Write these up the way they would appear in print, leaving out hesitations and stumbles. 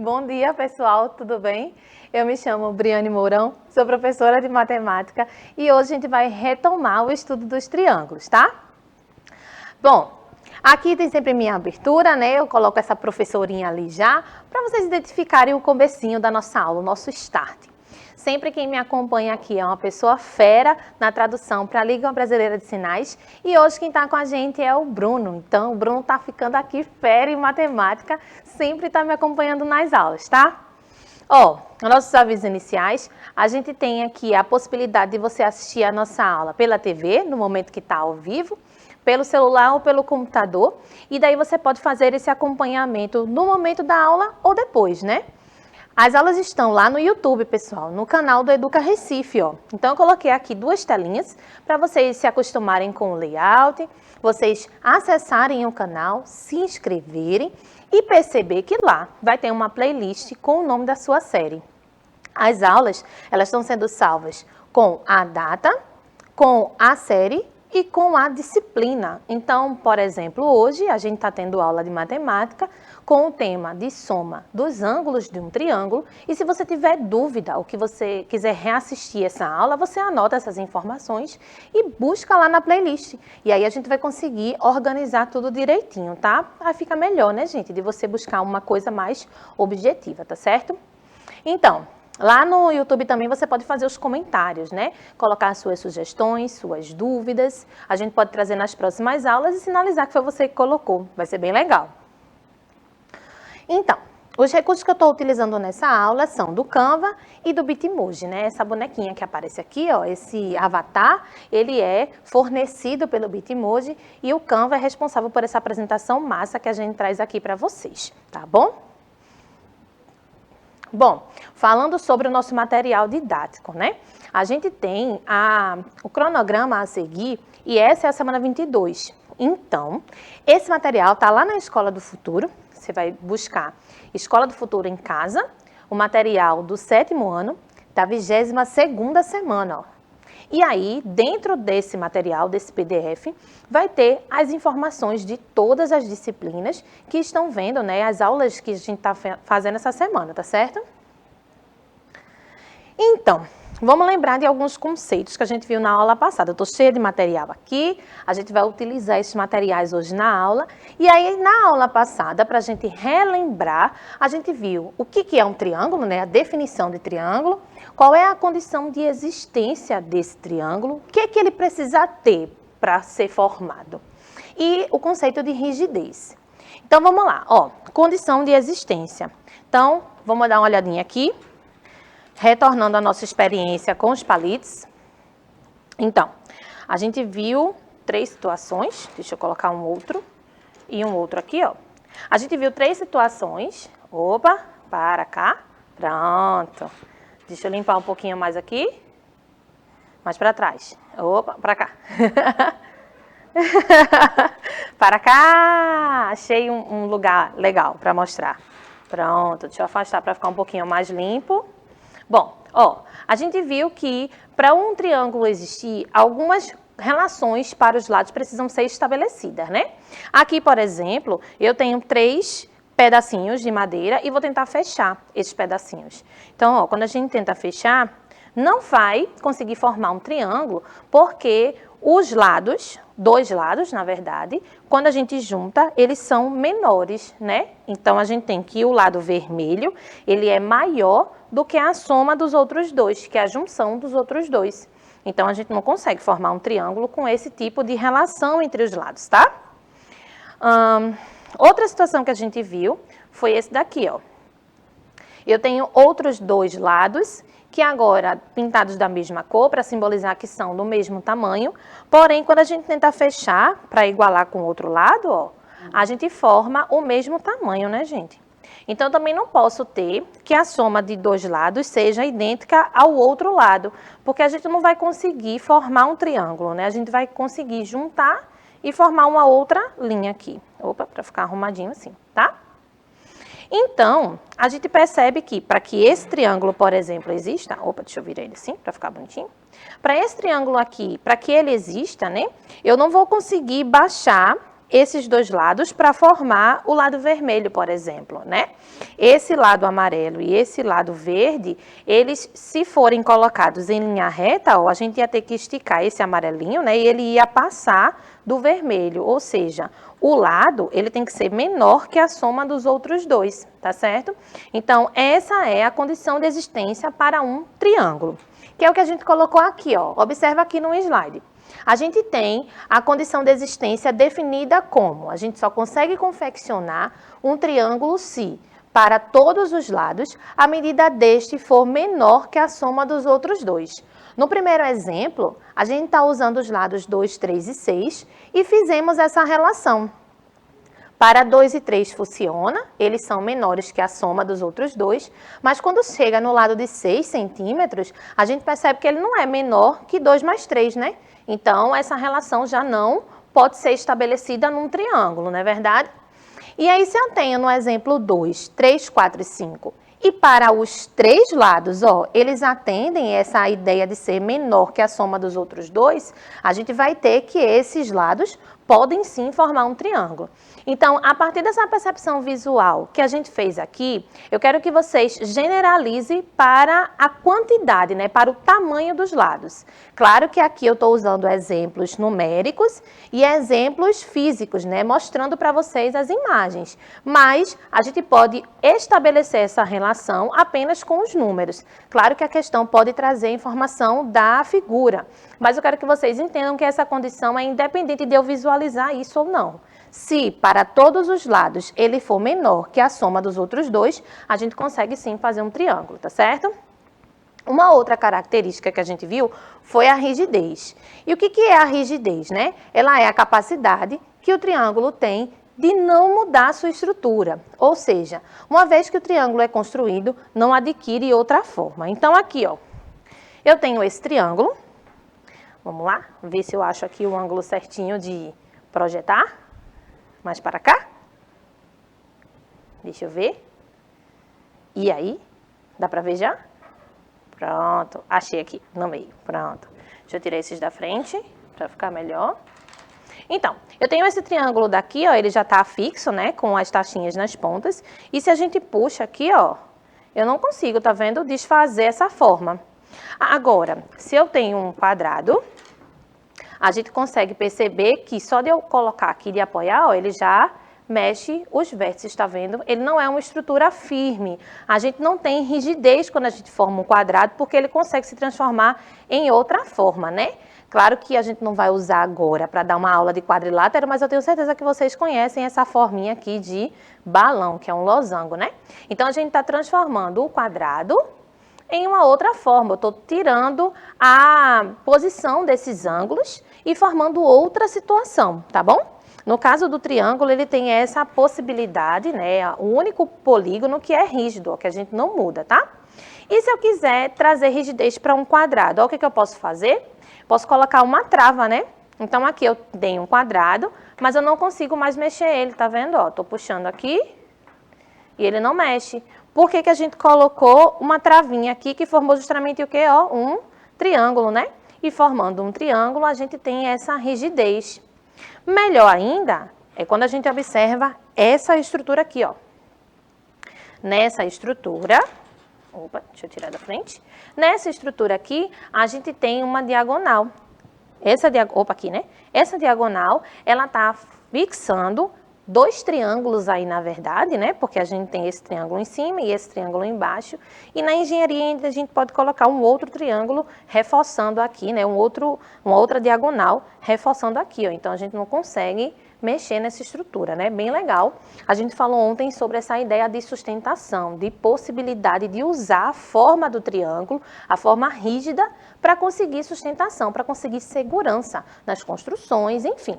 Bom dia, pessoal, tudo bem? Eu me chamo Briane Mourão, sou professora de matemática e hoje a gente vai retomar o estudo dos triângulos, tá? Bom, aqui tem sempre minha abertura, né? Eu coloco essa professorinha ali já, para vocês identificarem o comecinho da nossa aula, o nosso start. Sempre quem me acompanha aqui é uma pessoa fera na tradução para a Liga Brasileira de Sinais. E hoje quem está com a gente é o Bruno. Então, o Bruno está ficando aqui fera em matemática, sempre está me acompanhando nas aulas, tá? Ó, nossos avisos iniciais, a gente tem aqui a possibilidade de você assistir a nossa aula pela TV, no momento que está ao vivo, pelo celular ou pelo computador. E daí você pode fazer esse acompanhamento no momento da aula ou depois, né? As aulas estão lá no YouTube, pessoal, no canal do Educa Recife, ó. Então, eu coloquei aqui duas telinhas para vocês se acostumarem com o layout, vocês acessarem o canal, se inscreverem e perceber que lá vai ter uma playlist com o nome da sua série. As aulas, elas estão sendo salvas com a data, com a série e com a disciplina. Então, por exemplo, hoje a gente está tendo aula de matemática com o tema de soma dos ângulos de um triângulo. E se você tiver dúvida ou que você quiser reassistir essa aula, você anota essas informações e busca lá na playlist. E aí a gente vai conseguir organizar tudo direitinho, tá? Aí fica melhor, né, gente, de você buscar uma coisa mais objetiva, tá certo? Então, lá no YouTube também você pode fazer os comentários, né? Colocar suas sugestões, suas dúvidas. A gente pode trazer nas próximas aulas e sinalizar que foi você que colocou. Vai ser bem legal. Então, os recursos que eu estou utilizando nessa aula são do Canva e do Bitmoji, né? Essa bonequinha que aparece aqui, ó, esse avatar, ele é fornecido pelo Bitmoji e o Canva é responsável por essa apresentação massa que a gente traz aqui para vocês, tá bom? Bom, falando sobre o nosso material didático, né? A gente tem o cronograma a seguir e essa é a semana 22. Então, esse material está lá na Escola do Futuro. Você vai buscar Escola do Futuro em casa, o material do 7º ano, da 22ª semana, ó. E aí, dentro desse material, desse PDF, vai ter as informações de todas as disciplinas que estão vendo, né, as aulas que a gente está fazendo essa semana, tá certo? Então, vamos lembrar de alguns conceitos que a gente viu na aula passada. Eu estou cheia de material aqui, a gente vai utilizar esses materiais hoje na aula. E aí, na aula passada, para a gente relembrar, a gente viu o que é um triângulo, né, a definição de triângulo, qual é a condição de existência desse triângulo, o que ele precisa ter para ser formado, e o conceito de rigidez. Então, vamos lá, ó, condição de existência. Então, vamos dar uma olhadinha aqui. Retornando à nossa experiência com os palitos. Então, a gente viu 3 situações. Deixa eu colocar um outro e um outro aqui, ó. A gente viu 3 situações. Opa, para cá. Pronto. Deixa eu limpar um pouquinho mais aqui. Mais para trás. Opa, para cá. Para cá. Achei um lugar legal para mostrar. Pronto, deixa eu afastar para ficar um pouquinho mais limpo. Bom, ó, a gente viu que para um triângulo existir, algumas relações para os lados precisam ser estabelecidas, né? Aqui, por exemplo, eu tenho 3 pedacinhos de madeira e vou tentar fechar esses pedacinhos. Então, ó, quando a gente tenta fechar, não vai conseguir formar um triângulo, porque os lados, 2 lados, na verdade, quando a gente junta, eles são menores, né? Então, a gente tem que o lado vermelho, ele é maior do que a soma dos outros 2, que é a junção dos outros 2. Então, a gente não consegue formar um triângulo com esse tipo de relação entre os lados, tá? Outra situação que a gente viu foi esse daqui, ó. Eu tenho outros 2 lados, que agora pintados da mesma cor, para simbolizar que são do mesmo tamanho. Porém, quando a gente tenta fechar, para igualar com o outro lado, ó, a gente forma o mesmo tamanho, né, gente? Então, também não posso ter que a soma de 2 lados seja idêntica ao outro lado, porque a gente não vai conseguir formar um triângulo, né? A gente vai conseguir juntar e formar uma outra linha aqui. Opa, para ficar arrumadinho assim, tá? Então, a gente percebe que para que esse triângulo, por exemplo, exista... Opa, deixa eu virar ele assim, para ficar bonitinho. Para esse triângulo aqui, para que ele exista, né? Eu não vou conseguir baixar esses dois lados para formar o lado vermelho, por exemplo, né? Esse lado amarelo e esse lado verde, eles, se forem colocados em linha reta, ó, a gente ia ter que esticar esse amarelinho, né? E ele ia passar do vermelho, ou seja, o lado, ele tem que ser menor que a soma dos outros dois, tá certo? Então, essa é a condição de existência para um triângulo, que é o que a gente colocou aqui, ó. Observa aqui no slide. A gente tem a condição de existência definida como: a gente só consegue confeccionar um triângulo se, para todos os lados, a medida deste for menor que a soma dos outros dois. No primeiro exemplo, a gente está usando os lados 2, 3 e 6 e fizemos essa relação. Para 2 e 3 funciona, eles são menores que a soma dos outros dois, mas quando chega no lado de 6 centímetros, a gente percebe que ele não é menor que 2 mais 3, né? Então, essa relação já não pode ser estabelecida num triângulo, não é verdade? E aí, se eu tenho no exemplo 2, 3, 4 e 5, e para os três lados, ó, eles atendem essa ideia de ser menor que a soma dos outros dois, a gente vai ter que esses lados podem sim formar um triângulo. Então, a partir dessa percepção visual que a gente fez aqui, eu quero que vocês generalizem para a quantidade, né, para o tamanho dos lados. Claro que aqui eu estou usando exemplos numéricos e exemplos físicos, né, mostrando para vocês as imagens. Mas a gente pode estabelecer essa relação apenas com os números. Claro que a questão pode trazer informação da figura, mas eu quero que vocês entendam que essa condição é independente de eu visualizar isso ou não. Se para todos os lados ele for menor que a soma dos outros dois, a gente consegue sim fazer um triângulo, tá certo? Uma outra característica que a gente viu foi a rigidez. E o que é a rigidez, né? Ela é a capacidade que o triângulo tem de não mudar a sua estrutura. Ou seja, uma vez que o triângulo é construído, não adquire outra forma. Então aqui, ó, eu tenho esse triângulo. Vamos lá, ver se eu acho aqui o ângulo certinho de projetar. Mais para cá. Deixa eu ver. E aí? Dá para ver já? Pronto. Achei aqui, no meio. Pronto. Deixa eu tirar esses da frente, para ficar melhor. Então, eu tenho esse triângulo daqui, ó, ele já está fixo, né, com as taxinhas nas pontas. E se a gente puxa aqui, ó, eu não consigo, tá vendo, desfazer essa forma. Agora, se eu tenho um quadrado, a gente consegue perceber que só de eu colocar aqui de apoiar, ó, ele já mexe os vértices, tá vendo? Ele não é uma estrutura firme. A gente não tem rigidez quando a gente forma um quadrado, porque ele consegue se transformar em outra forma, né? Claro que a gente não vai usar agora para dar uma aula de quadrilátero, mas eu tenho certeza que vocês conhecem essa forminha aqui de balão, que é um losango, né? Então, a gente está transformando o quadrado em uma outra forma. Eu estou tirando a posição desses ângulos e formando outra situação, tá bom? No caso do triângulo, ele tem essa possibilidade, né? O único polígono que é rígido, ó, que a gente não muda, tá? E se eu quiser trazer rigidez para um quadrado, ó, o que eu posso fazer? Posso colocar uma trava, né? Então, aqui eu tenho um quadrado, mas eu não consigo mais mexer ele, tá vendo? Ó, tô puxando aqui e ele não mexe. Por que a gente colocou uma travinha aqui que formou justamente o quê? Ó, um triângulo, né? E formando um triângulo, a gente tem essa rigidez. Melhor ainda é quando a gente observa essa estrutura aqui, ó. Nessa estrutura, opa, deixa eu tirar da frente. Nessa estrutura aqui, a gente tem uma diagonal. Aqui, né? Essa diagonal, ela tá fixando dois triângulos aí, na verdade, né? Porque a gente tem esse triângulo em cima e esse triângulo embaixo. E na engenharia ainda a gente pode colocar um outro triângulo reforçando aqui, né? Uma outra diagonal reforçando aqui, ó. Então, a gente não consegue mexer nessa estrutura, né? Bem legal. A gente falou ontem sobre essa ideia de sustentação, de possibilidade de usar a forma do triângulo, a forma rígida, para conseguir sustentação, para conseguir segurança nas construções, enfim.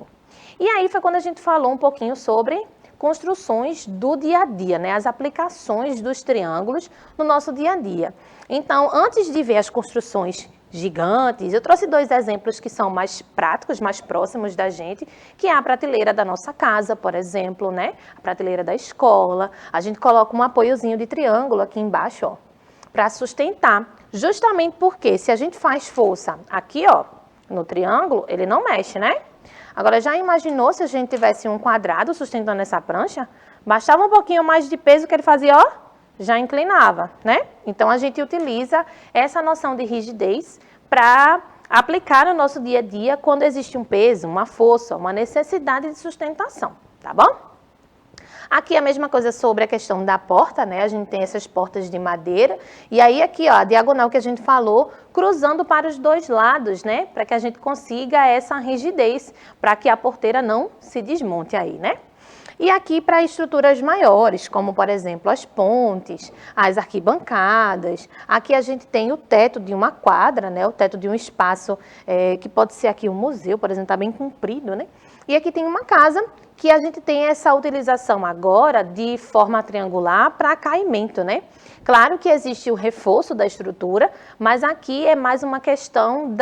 E aí foi quando a gente falou um pouquinho sobre construções do dia a dia, né? As aplicações dos triângulos no nosso dia a dia. Então, antes de ver as construções gigantes, eu trouxe dois exemplos que são mais práticos, mais próximos da gente, que é a prateleira da nossa casa, por exemplo, né? A prateleira da escola. A gente coloca um apoiozinho de triângulo aqui embaixo, ó, para sustentar. Justamente porque se a gente faz força aqui, ó, no triângulo, ele não mexe, né? Agora, já imaginou se a gente tivesse um quadrado sustentando essa prancha? Bastava um pouquinho mais de peso que ele fazia, ó, já inclinava, né? Então, a gente utiliza essa noção de rigidez para aplicar no nosso dia a dia quando existe um peso, uma força, uma necessidade de sustentação, tá bom? Aqui a mesma coisa sobre a questão da porta, né? A gente tem essas portas de madeira. E aí aqui, ó, a diagonal que a gente falou, cruzando para os dois lados, né? Para que a gente consiga essa rigidez, para que a porteira não se desmonte aí, né? E aqui para estruturas maiores, como por exemplo as pontes, as arquibancadas. Aqui a gente tem o teto de uma quadra, né? O teto de um espaço que pode ser aqui um museu, por exemplo, está bem comprido, né? E aqui tem uma casa que a gente tem essa utilização agora de forma triangular para caimento, né? Claro que existe o reforço da estrutura, mas aqui é mais uma questão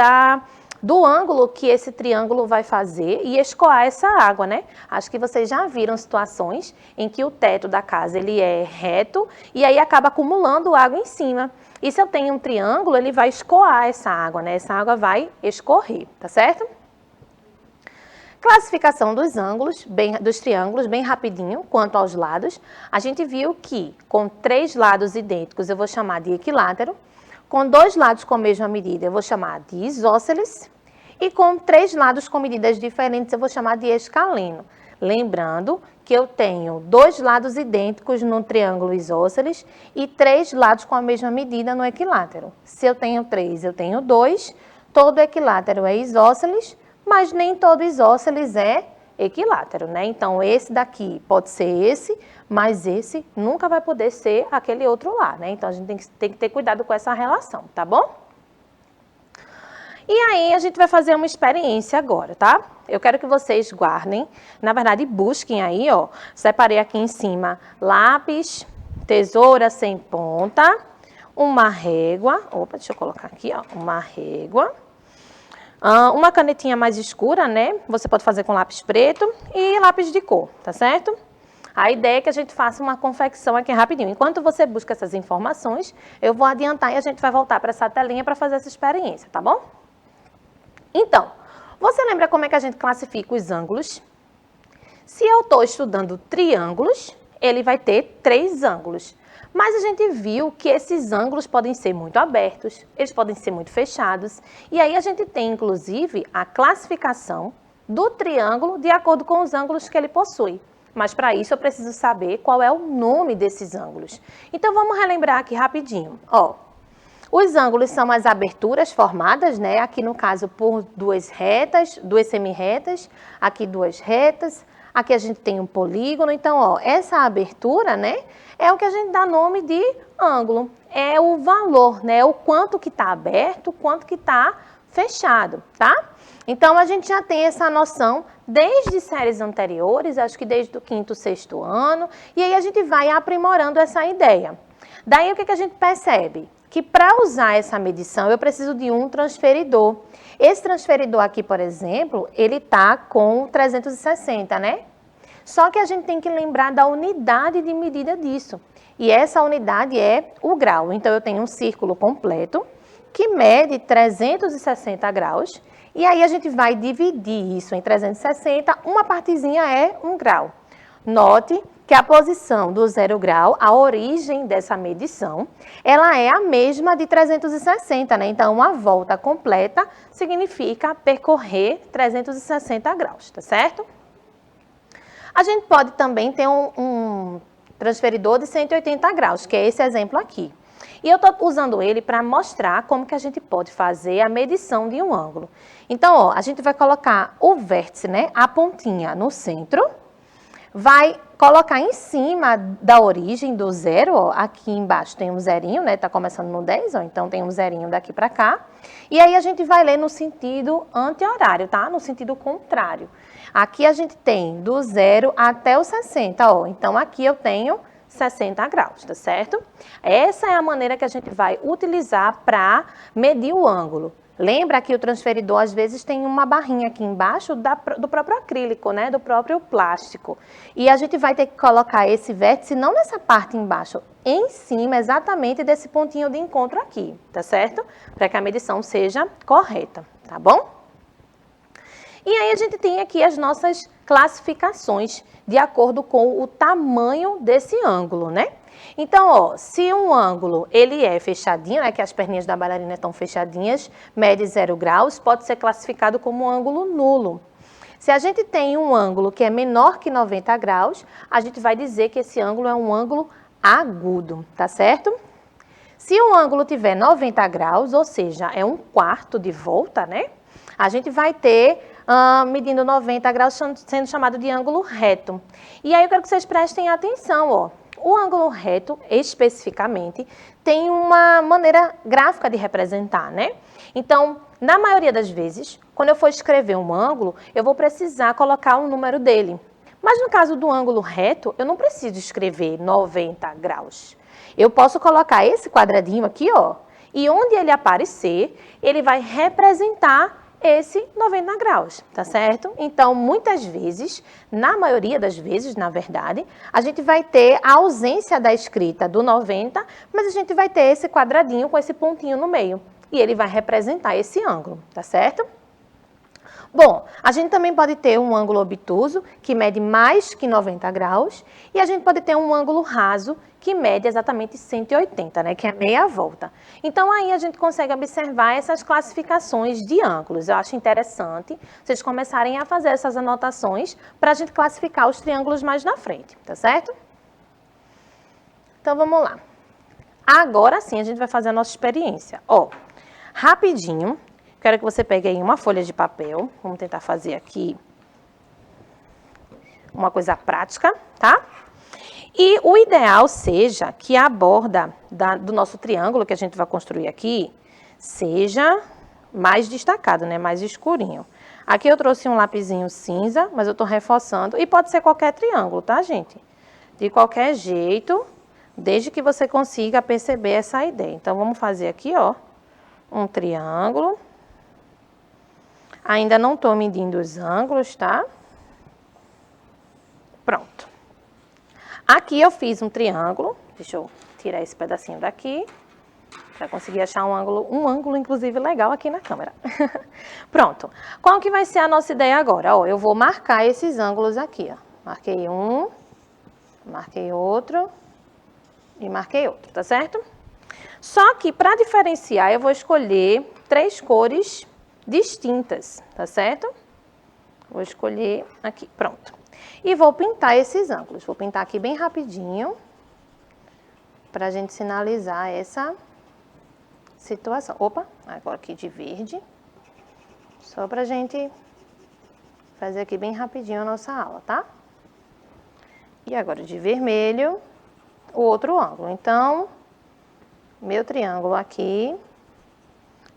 do ângulo que esse triângulo vai fazer e escoar essa água, né? Acho que vocês já viram situações em que o teto da casa ele é reto e aí acaba acumulando água em cima. E se eu tenho um triângulo, ele vai escoar essa água, né? Essa água vai escorrer, tá certo? Classificação dos ângulos, dos triângulos, bem rapidinho, quanto aos lados. A gente viu que com 3 lados idênticos eu vou chamar de equilátero, com 2 lados com a mesma medida eu vou chamar de isósceles e com 3 lados com medidas diferentes eu vou chamar de escaleno. Lembrando que eu tenho 2 lados idênticos no triângulo isósceles e 3 lados com a mesma medida no equilátero. Se eu tenho 3, eu tenho 2, todo equilátero é isósceles, mas nem todo isósceles é equilátero, né? Então, esse daqui pode ser esse, mas esse nunca vai poder ser aquele outro lá, né? Então, a gente tem que ter cuidado com essa relação, tá bom? E aí, a gente vai fazer uma experiência agora, tá? Eu quero que vocês guardem, na verdade, busquem aí, ó. Separei aqui em cima lápis, tesoura sem ponta, uma régua. Opa, deixa eu colocar aqui, ó. Uma régua. Uma canetinha mais escura, né? Você pode fazer com lápis preto e lápis de cor, tá certo? A ideia é que a gente faça uma confecção aqui rapidinho. Enquanto você busca essas informações, eu vou adiantar e a gente vai voltar para essa telinha para fazer essa experiência, tá bom? Então, você lembra como é que a gente classifica os ângulos? Se eu estou estudando triângulos, ele vai ter 3 ângulos. Mas a gente viu que esses ângulos podem ser muito abertos, eles podem ser muito fechados. E aí a gente tem, inclusive, a classificação do triângulo de acordo com os ângulos que ele possui. Mas para isso eu preciso saber qual é o nome desses ângulos. Então vamos relembrar aqui rapidinho. Ó, os ângulos são as aberturas formadas, né? Aqui no caso por 2 retas, 2 semirretas, aqui 2 retas. Aqui a gente tem um polígono, então, ó, essa abertura, né, é o que a gente dá nome de ângulo. É o valor, né, o quanto que está aberto, o quanto que está fechado, tá? Então, a gente já tem essa noção desde séries anteriores, acho que desde o 5º, 6º ano, e aí a gente vai aprimorando essa ideia. Daí, o que a gente percebe? Que para usar essa medição, eu preciso de um transferidor. Esse transferidor aqui, por exemplo, ele está com 360, né? Só que a gente tem que lembrar da unidade de medida disso. E essa unidade é o grau. Então, eu tenho um círculo completo que mede 360 graus. E aí, a gente vai dividir isso em 360. Uma partezinha é 1 grau. Note que a posição do 0 grau, a origem dessa medição, ela é a mesma de 360, né? Então, uma volta completa significa percorrer 360 graus, tá certo? A gente pode também ter um transferidor de 180 graus, que é esse exemplo aqui. E eu estou usando ele para mostrar como que a gente pode fazer a medição de um ângulo. Então, ó, a gente vai colocar o vértice, né, a pontinha no centro, vai colocar em cima da origem do 0, ó, aqui embaixo tem um zerinho, né, tá começando no 10, ó, então tem um zerinho daqui para cá. E aí a gente vai ler no sentido anti-horário, tá? No sentido contrário. Aqui a gente tem do 0 até o 60, ó, então aqui eu tenho 60 graus, tá certo? Essa é a maneira que a gente vai utilizar para medir o ângulo. Lembra que o transferidor, às vezes, tem uma barrinha aqui embaixo do próprio acrílico, né? Do próprio plástico. E a gente vai ter que colocar esse vértice não nessa parte embaixo, em cima exatamente desse pontinho de encontro aqui, tá certo? Para que a medição seja correta, tá bom? E aí a gente tem aqui as nossas classificações de acordo com o tamanho desse ângulo, né? Então, ó, se um ângulo ele é fechadinho, né, que as perninhas da bailarina estão fechadinhas, mede 0 graus, pode ser classificado como um ângulo nulo. Se a gente tem um ângulo que é menor que 90 graus, a gente vai dizer que esse ângulo é um ângulo agudo, tá certo? Se o ângulo tiver 90 graus, ou seja, é um quarto de volta, né? A gente vai ter, medindo 90 graus, sendo chamado de ângulo reto. E aí eu quero que vocês prestem atenção, ó. O ângulo reto, especificamente, tem uma maneira gráfica de representar, né? Então, na maioria das vezes, quando eu for escrever um ângulo, eu vou precisar colocar o número dele. Mas no caso do ângulo reto, eu não preciso escrever 90 graus. Eu posso colocar esse quadradinho aqui, ó, e onde ele aparecer, ele vai representar esse 90 graus, tá certo? Então, muitas vezes, na maioria das vezes, na verdade, a gente vai ter a ausência da escrita do 90, mas a gente vai ter esse quadradinho com esse pontinho no meio. E ele vai representar esse ângulo, tá certo? Bom, a gente também pode ter um ângulo obtuso, que mede mais que 90 graus, e a gente pode ter um ângulo raso, que mede exatamente 180, né, que é meia volta. Então, aí a gente consegue observar essas classificações de ângulos. Eu acho interessante vocês começarem a fazer essas anotações para a gente classificar os triângulos mais na frente, tá certo? Então, vamos lá. Agora sim, a gente vai fazer a nossa experiência. Ó, rapidinho. Quero que você pegue aí uma folha de papel. Vamos tentar fazer aqui uma coisa prática, tá? E o ideal seja que a borda do nosso triângulo que a gente vai construir aqui seja mais destacado, né? Mais escurinho. Aqui eu trouxe um lapisinho cinza, mas eu tô reforçando. E pode ser qualquer triângulo, tá, gente? De qualquer jeito, desde que você consiga perceber essa ideia. Então, vamos fazer aqui, ó, um triângulo. Ainda não estou medindo os ângulos, tá? Pronto. Aqui eu fiz um triângulo. Deixa eu tirar esse pedacinho daqui, para conseguir achar um ângulo inclusive legal aqui na câmera. Pronto. Qual que vai ser a nossa ideia agora? Ó, eu vou marcar esses ângulos aqui, ó. Marquei um, marquei outro e marquei outro, tá certo? Só que para diferenciar, eu vou escolher 3 cores distintas, tá certo? Vou escolher aqui, pronto. E vou pintar esses ângulos. Vou pintar aqui bem rapidinho, pra gente sinalizar essa situação. Opa, agora aqui de verde. Só pra gente fazer aqui bem rapidinho a nossa aula, tá? E agora de vermelho, o outro ângulo. Então, meu triângulo aqui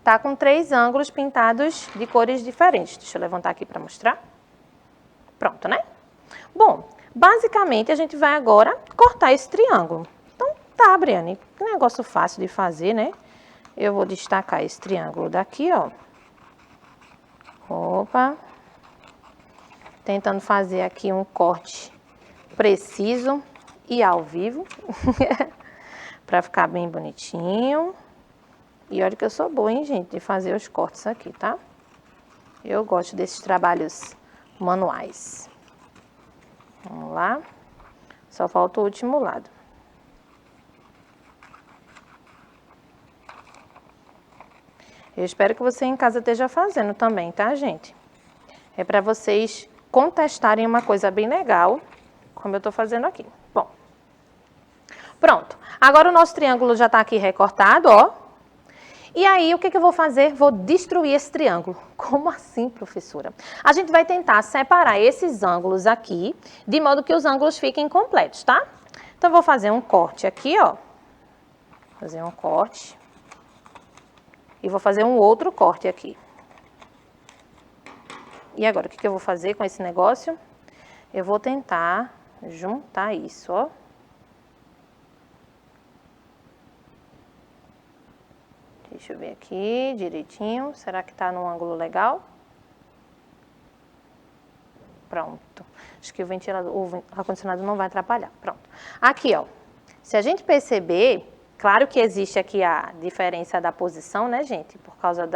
tá com 3 ângulos pintados de cores diferentes. Deixa eu levantar aqui para mostrar. Pronto, né? Bom, basicamente a gente vai agora cortar esse triângulo. Então, tá, Briane, um negócio fácil de fazer, né? Eu vou destacar esse triângulo daqui, ó. Opa. Tentando fazer aqui um corte preciso e ao vivo. Para ficar bem bonitinho. E olha que eu sou boa, hein, gente, de fazer os cortes aqui, tá? Eu gosto desses trabalhos manuais. Vamos lá. Só falta o último lado. Eu espero que você em casa esteja fazendo também, tá, gente? É para vocês contestarem uma coisa bem legal, como eu tô fazendo aqui. Bom. Pronto. Agora o nosso triângulo já tá aqui recortado, ó. E aí, o que eu vou fazer? Vou destruir esse triângulo. Como assim, professora? A gente vai tentar separar esses ângulos aqui, de modo que os ângulos fiquem completos, tá? Então, eu vou fazer um corte aqui, ó. Fazer um corte. E vou fazer um outro corte aqui. E agora, o que eu vou fazer com esse negócio? Eu vou tentar juntar isso, ó. Deixa eu ver aqui direitinho. Será que tá num ângulo legal? Pronto. Acho que o ventilador, o ar-condicionado não vai atrapalhar. Pronto. Aqui, ó. Se a gente perceber, claro que existe aqui a diferença da posição, né, gente? Por causa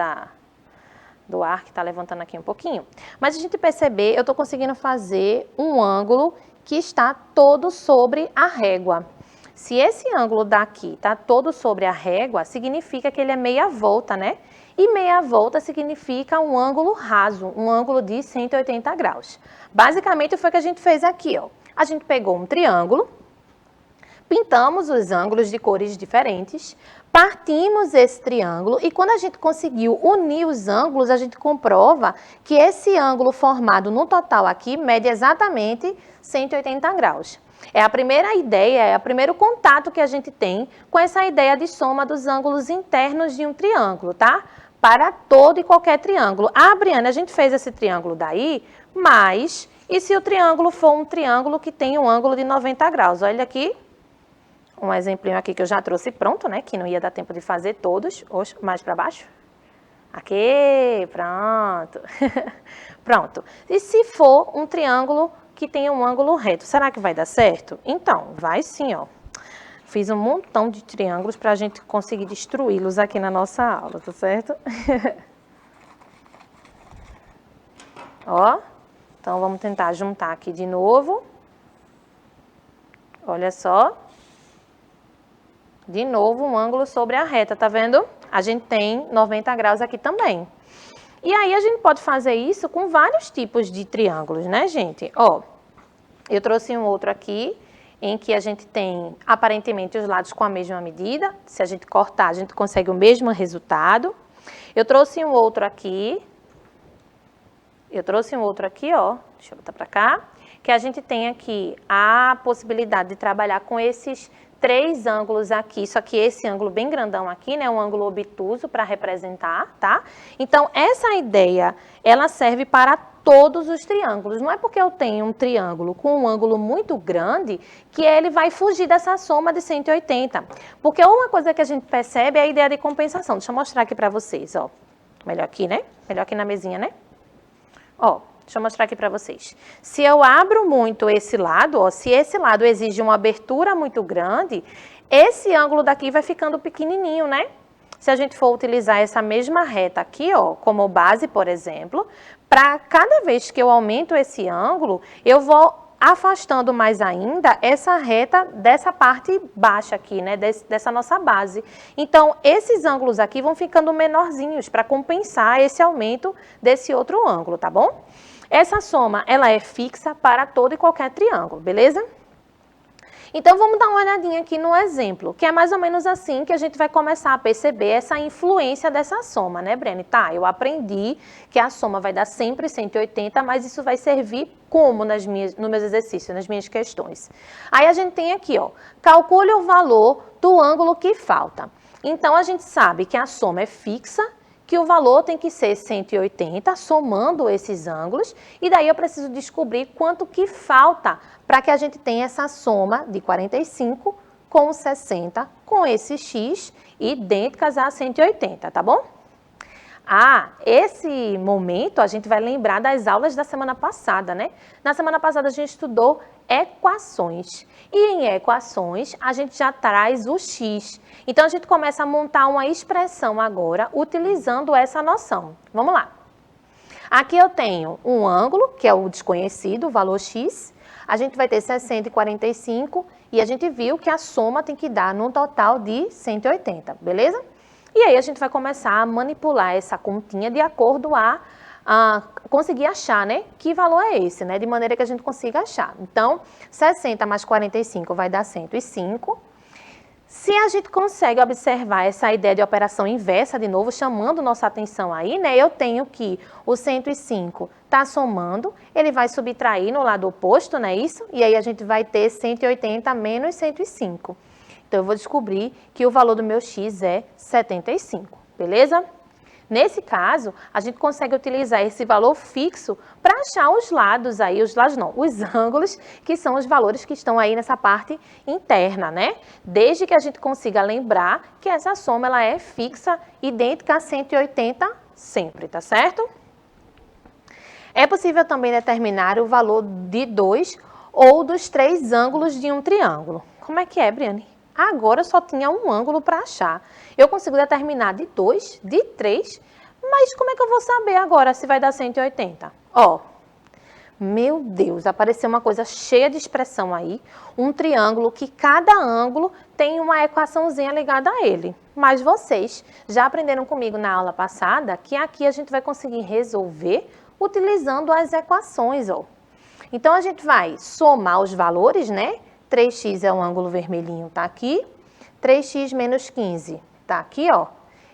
do ar, que está levantando aqui um pouquinho. Mas a gente perceber, eu estou conseguindo fazer um ângulo que está todo sobre a régua. Se esse ângulo daqui está todo sobre a régua, significa que ele é meia volta, né? E meia volta significa um ângulo raso, um ângulo de 180 graus. Basicamente foi o que a gente fez aqui, ó. A gente pegou um triângulo, pintamos os ângulos de cores diferentes, partimos esse triângulo e quando a gente conseguiu unir os ângulos, a gente comprova que esse ângulo formado no total aqui mede exatamente 180 graus. É a primeira ideia, é o primeiro contato que a gente tem com essa ideia de soma dos ângulos internos de um triângulo, tá? Para todo e qualquer triângulo. Ah, Briana, a gente fez esse triângulo daí, mas e se o triângulo for um triângulo que tem um ângulo de 90 graus? Olha aqui. Um exemplinho aqui que eu já trouxe pronto, né? Que não ia dar tempo de fazer todos. Oxe, mais para baixo. Aqui, pronto. Pronto. E se for um triângulo que tenha um ângulo reto, será que vai dar certo? Então, vai sim, ó. Fiz um montão de triângulos para a gente conseguir destruí-los aqui na nossa aula, tá certo? Ó. Então, vamos tentar juntar aqui de novo. Olha só. De novo, um ângulo sobre a reta, tá vendo? A gente tem 90 graus aqui também. E aí, a gente pode fazer isso com vários tipos de triângulos, né, gente? Ó, eu trouxe um outro aqui, em que a gente tem, aparentemente, os lados com a mesma medida. Se a gente cortar, a gente consegue o mesmo resultado. Eu trouxe um outro aqui. Ó. Deixa eu botar pra cá. Que a gente tem aqui a possibilidade de trabalhar com esses 3 ângulos aqui, só que esse ângulo bem grandão aqui, né, um ângulo obtuso para representar, tá? Então, essa ideia, ela serve para todos os triângulos. Não é porque eu tenho um triângulo com um ângulo muito grande que ele vai fugir dessa soma de 180. Porque uma coisa que a gente percebe é a ideia de compensação. Deixa eu mostrar aqui para vocês, ó. Melhor aqui, né? Melhor aqui na mesinha, né? Ó. Deixa eu mostrar aqui para vocês. Se eu abro muito esse lado, ó, se esse lado exige uma abertura muito grande, esse ângulo daqui vai ficando pequenininho, né? Se a gente for utilizar essa mesma reta aqui, ó, como base, por exemplo, para cada vez que eu aumento esse ângulo, eu vou afastando mais ainda essa reta dessa parte baixa aqui, né, dessa nossa base. Então, esses ângulos aqui vão ficando menorzinhos para compensar esse aumento desse outro ângulo, tá bom? Essa soma, ela é fixa para todo e qualquer triângulo, beleza? Então, vamos dar uma olhadinha aqui no exemplo, que é mais ou menos assim que a gente vai começar a perceber essa influência dessa soma, né, Brene? Tá, eu aprendi que a soma vai dar sempre 180, mas isso vai servir como nos meus exercícios, nas minhas questões. Aí a gente tem aqui, ó, calcule o valor do ângulo que falta. Então, a gente sabe que a soma é fixa, que o valor tem que ser 180, somando esses ângulos, e daí eu preciso descobrir quanto que falta para que a gente tenha essa soma de 45 com 60, com esse x, idênticas a 180, tá bom? Ah, esse momento a gente vai lembrar das aulas da semana passada, né? Na semana passada a gente estudou equações. E em equações a gente já traz o x. Então a gente começa a montar uma expressão agora utilizando essa noção. Vamos lá. Aqui eu tenho um ângulo, que é o desconhecido, o valor x. A gente vai ter 60 e 45 e a gente viu que a soma tem que dar num total de 180, beleza? E aí a gente vai começar a manipular essa continha de acordo a conseguir achar, né? Que valor é esse, né? De maneira que a gente consiga achar. Então, 60 mais 45 vai dar 105. Se a gente consegue observar essa ideia de operação inversa, de novo, chamando nossa atenção aí, né? Eu tenho que o 105 está somando, ele vai subtrair no lado oposto, não é isso? E aí a gente vai ter 180 menos 105. Então, eu vou descobrir que o valor do meu x é 75, beleza? Nesse caso, a gente consegue utilizar esse valor fixo para achar os lados aí, os ângulos, que são os valores que estão aí nessa parte interna, né? Desde que a gente consiga lembrar que essa soma ela é fixa, idêntica a 180 sempre, tá certo? É possível também determinar o valor de 2 ou dos 3 ângulos de um triângulo. Como é que é, Briane? Agora eu só tinha um ângulo para achar. Eu consigo determinar de 2, de 3, Mas como é que eu vou saber agora se vai dar 180? Ó, meu Deus, apareceu uma coisa cheia de expressão aí, um triângulo que cada ângulo tem uma equaçãozinha ligada a ele. Mas vocês já aprenderam comigo na aula passada que aqui a gente vai conseguir resolver utilizando as equações, ó. Então, a gente vai somar os valores, né? 3x é um ângulo vermelhinho, tá aqui. 3x menos 15 tá aqui, ó.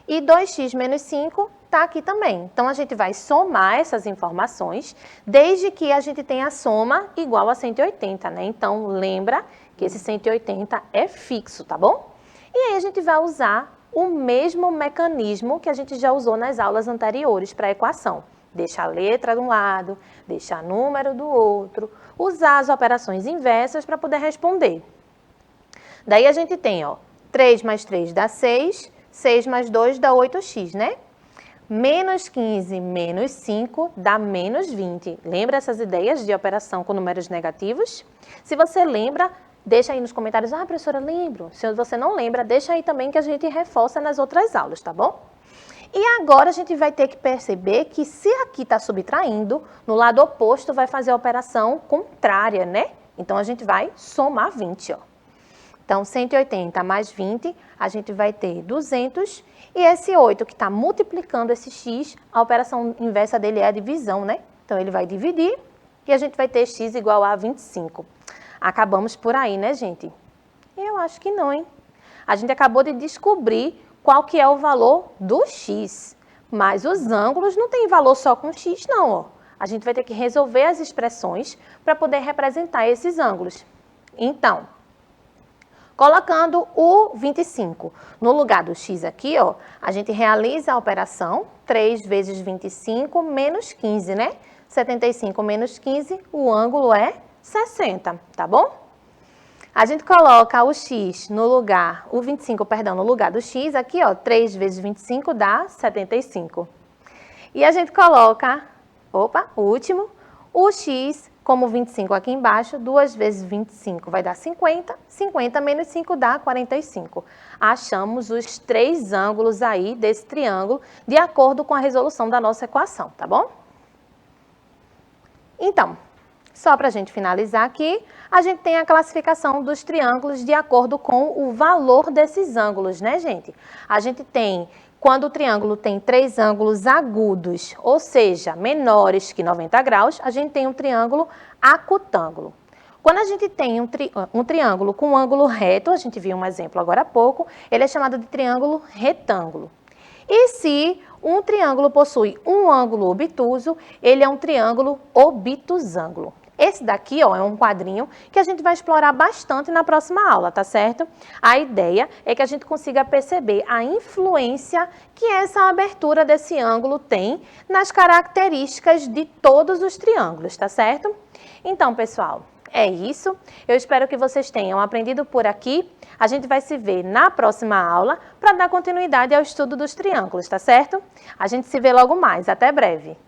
E 2x menos 5 tá aqui também. Então, a gente vai somar essas informações, desde que a gente tenha a soma igual a 180, né? Então, lembra que esse 180 é fixo, tá bom? E aí, a gente vai usar o mesmo mecanismo que a gente já usou nas aulas anteriores para a equação. Deixa a letra de um lado, deixa número do outro, usar as operações inversas para poder responder. Daí, a gente tem, ó, 3 mais 3 dá 6, 6 mais 2 dá 8x, né? Menos 15 menos 5 dá menos 20. Lembra essas ideias de operação com números negativos? Se você lembra, deixa aí nos comentários. Ah, professora, lembro. Se você não lembra, deixa aí também que a gente reforça nas outras aulas, tá bom? E agora a gente vai ter que perceber que se aqui está subtraindo, no lado oposto vai fazer a operação contrária, né? Então, a gente vai somar 20, ó. Então, 180 mais 20, a gente vai ter 200. E esse 8 que está multiplicando esse x, a operação inversa dele é a divisão, né? Então, ele vai dividir e a gente vai ter x igual a 25. Acabamos por aí, né, gente? Eu acho que não, hein? A gente acabou de descobrir qual que é o valor do x. Mas os ângulos não têm valor só com x, não, ó. A gente vai ter que resolver as expressões para poder representar esses ângulos. Então, colocando o 25 no lugar do x aqui, ó, a gente realiza a operação 3 vezes 25 menos 15, né? 75 menos 15, o ângulo é 60, tá bom? A gente coloca o x no lugar, o 25, perdão, no lugar do x, aqui, ó, 3 vezes 25 dá 75. E a gente coloca, opa, o último, o x, como 25 aqui embaixo, 2 vezes 25 vai dar 50, 50 menos 5 dá 45. Achamos os 3 ângulos aí desse triângulo, de acordo com a resolução da nossa equação, tá bom? Então, só para a gente finalizar aqui, a gente tem a classificação dos triângulos de acordo com o valor desses ângulos, né, gente? A gente tem, quando o triângulo tem 3 ângulos agudos, ou seja, menores que 90 graus, a gente tem um triângulo acutângulo. Quando a gente tem um triângulo com um ângulo reto, a gente viu um exemplo agora há pouco, ele é chamado de triângulo retângulo. E se um triângulo possui um ângulo obtuso, ele é um triângulo obtusângulo. Esse daqui, ó, é um quadrinho que a gente vai explorar bastante na próxima aula, tá certo? A ideia é que a gente consiga perceber a influência que essa abertura desse ângulo tem nas características de todos os triângulos, tá certo? Então, pessoal, é isso. Eu espero que vocês tenham aprendido por aqui. A gente vai se ver na próxima aula para dar continuidade ao estudo dos triângulos, tá certo? A gente se vê logo mais. Até breve!